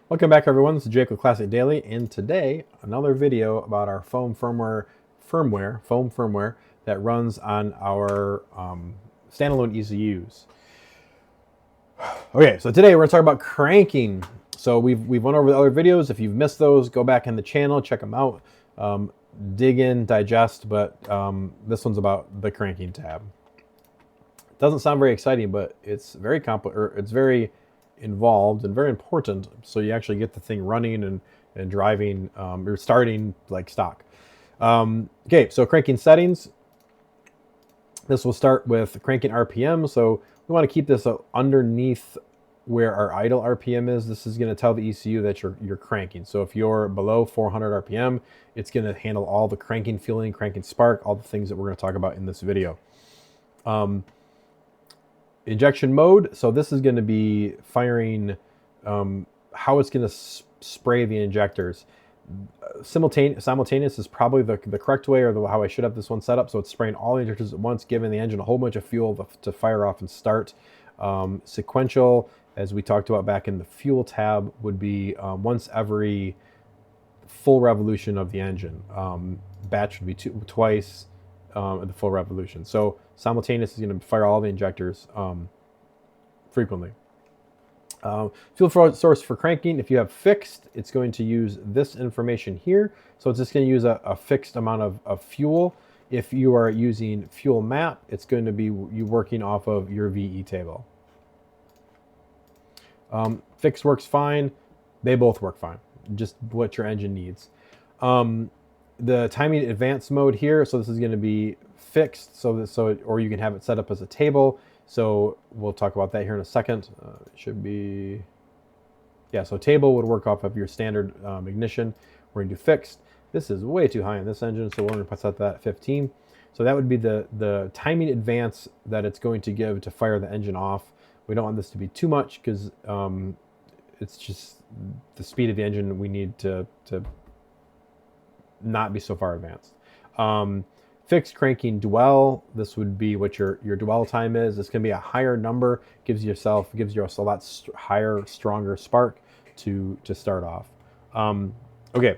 Welcome back, everyone. This is Jake with Classic Daily, and today another video about our foam firmware that runs on our standalone ECUs. Okay, so today we're going to talk about cranking. So we've went over the other videos. If you've missed those, go back in the channel, check them out, dig in, digest. But this one's about the cranking tab. It doesn't sound very exciting, but it's very it's very involved and very important, so you actually get the thing running and driving or starting like stock. Okay, so cranking settings. This will start with cranking RPM. So we want to keep this underneath where our idle RPM is. This is going to tell the ECU that you're cranking. So if you're below 400 RPM, it's going to handle all the cranking, fueling, cranking spark, all the things that we're going to talk about in this video. Injection mode. So this is going to be firing how it's going to spray the injectors. Simultaneous is probably the correct way, or how I should have this one set up. So it's spraying all the injectors at once, giving the engine a whole bunch of fuel to fire off and start. Sequential, as we talked about back in the fuel tab, would be once every full revolution of the engine. Batch would be twice at the full revolution. So simultaneous is going to fire all the injectors frequently. Fuel source for cranking, if you have fixed, it's going to use this information here. So it's just going to use a fixed amount of fuel. If you are using fuel map, it's going to be you working off of your VE table. Fixed works fine. They both work fine. Just what your engine needs. The timing advanced mode here, so this is going to be fixed, or you can have it set up as a table. So we'll talk about that here in a second. It should be, yeah, so table would work off of your standard ignition. We're going to do fixed. This is way too high in this engine, so we're going to set that at 15. So that would be the timing advance that it's going to give to fire the engine off. We don't want this to be too much because it's just the speed of the engine we need to not be so far advanced. Fixed cranking dwell, this would be what your dwell time is. This can be a higher number, gives you a lot higher, stronger spark to start off. Okay,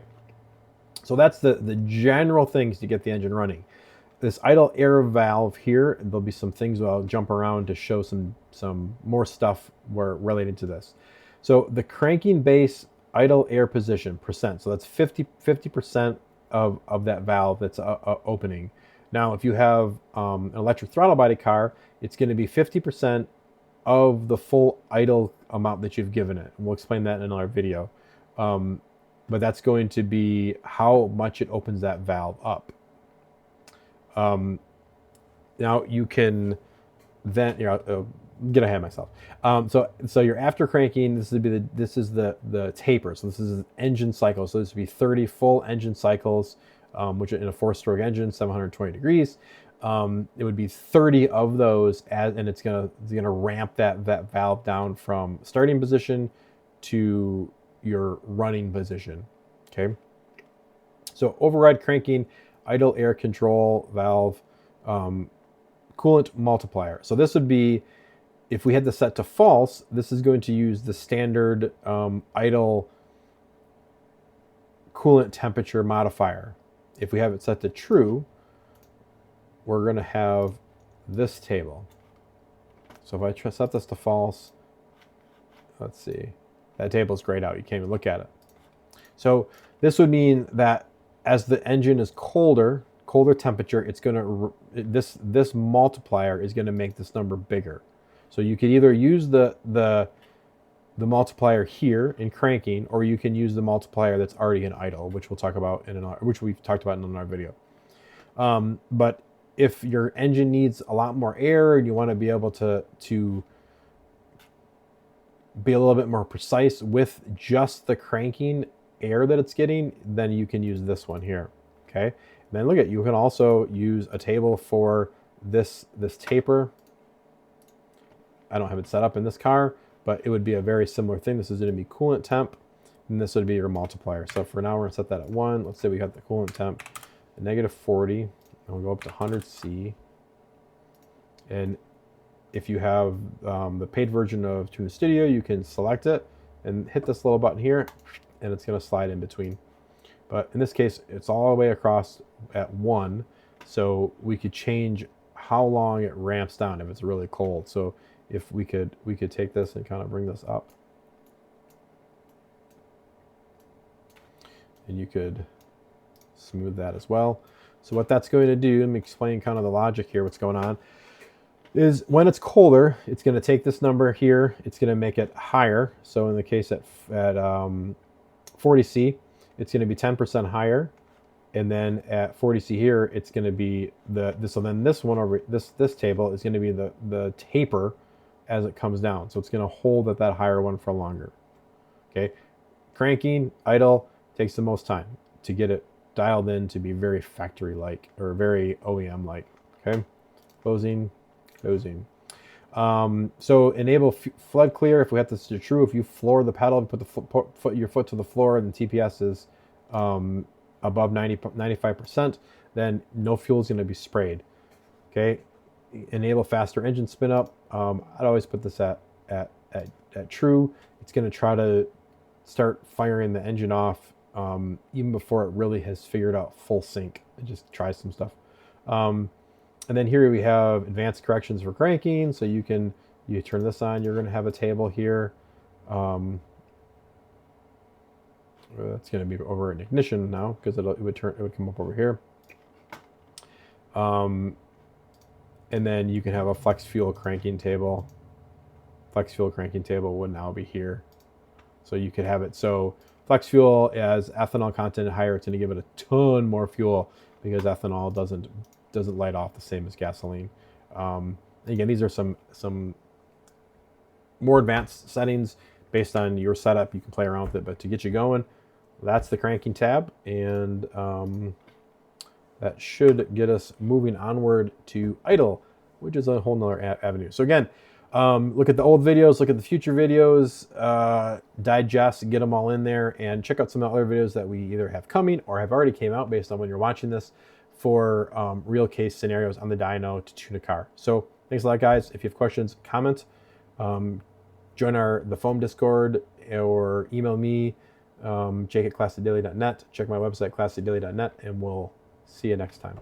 so that's the general things to get the engine running. This idle air valve here, there'll be some things I'll jump around to show some more stuff related to this. So the cranking base idle air position percent, so that's 50% of that valve that's opening. Now, if you have an electric throttle body car, it's going to be 50% of the full idle amount that you've given it. And we'll explain that in another video. But that's going to be how much it opens that valve up. Now you can then, get ahead of myself. So your after cranking, this is the taper. So this is engine cycle. So this would be 30 full engine cycles, which in a 4-stroke engine, 720 degrees. It would be 30 of those, and it's gonna ramp that valve down from starting position to your running position. Okay. So override cranking, idle air control valve, coolant multiplier. So this would be, if we had this set to false, this is going to use the standard idle coolant temperature modifier. If we have it set to true, we're going to have this table. So if I set this to false, let's see, that table is grayed out. You can't even look at it. So this would mean that as the engine is colder temperature, it's going to this multiplier is going to make this number bigger. So you could either use the multiplier here in cranking, or you can use the multiplier that's already in idle, which we'll talk about which we've talked about in another video. But if your engine needs a lot more air and you want to be able to be a little bit more precise with just the cranking air that it's getting, then you can use this one here. Okay. And then look at, you can also use a table for this taper. I don't have it set up in this car, but it would be a very similar thing. This is going to be coolant temp, and this would be your multiplier. So for now, we're going to set that at 1. Let's say we have the coolant temp at -40, and we'll go up to 100 C. And if you have the paid version of Tune Studio, you can select it and hit this little button here, and it's going to slide in between. But in this case, it's all the way across at 1, so we could change how long it ramps down if it's really cold. So if we could take this and kind of bring this up, and you could smooth that as well. So what that's going to do, let me explain kind of the logic here, what's going on, is when it's colder, it's going to take this number here, it's going to make it higher. So in the case at 40C, it's going to be 10% higher. And then at 40C here, it's going to be so then this one over this table is going to be the taper as it comes down. So it's going to hold at that higher one for longer. Okay, cranking, idle takes the most time to get it dialed in to be very factory-like or very OEM-like. Okay, closing. So enable flood clear. If we have this to true, if you floor the pedal, put the your foot to the floor, and TPS is above 95%, then no fuel is going to be sprayed. Okay, enable faster engine spin up. I'd always put this at true. It's going to try to start firing the engine off even before it really has figured out full sync. It just tries some stuff. And then here we have advanced corrections for cranking. So you turn this on, you're going to have a table here. That's going to be over in ignition now because it would come up over here. And then you can have a flex fuel cranking table. Flex fuel cranking table would now be here. So you could have it. So flex fuel, as ethanol content higher, it's going to give it a ton more fuel because ethanol doesn't light off the same as gasoline. Again, these are some more advanced settings based on your setup. You can play around with it, but to get you going, that's the cranking tab, and that should get us moving onward to idle, which is a whole nother avenue. So again, look at the old videos, look at the future videos, digest, get them all in there, and check out some of the other videos that we either have coming or have already came out based on when you're watching this for real case scenarios on the dyno to tune a car. So thanks a lot, guys. If you have questions, comment, join the Fome Discord, or email me, jake@classicdaily.net. Check my website, classicdaily.net, and we'll see you next time.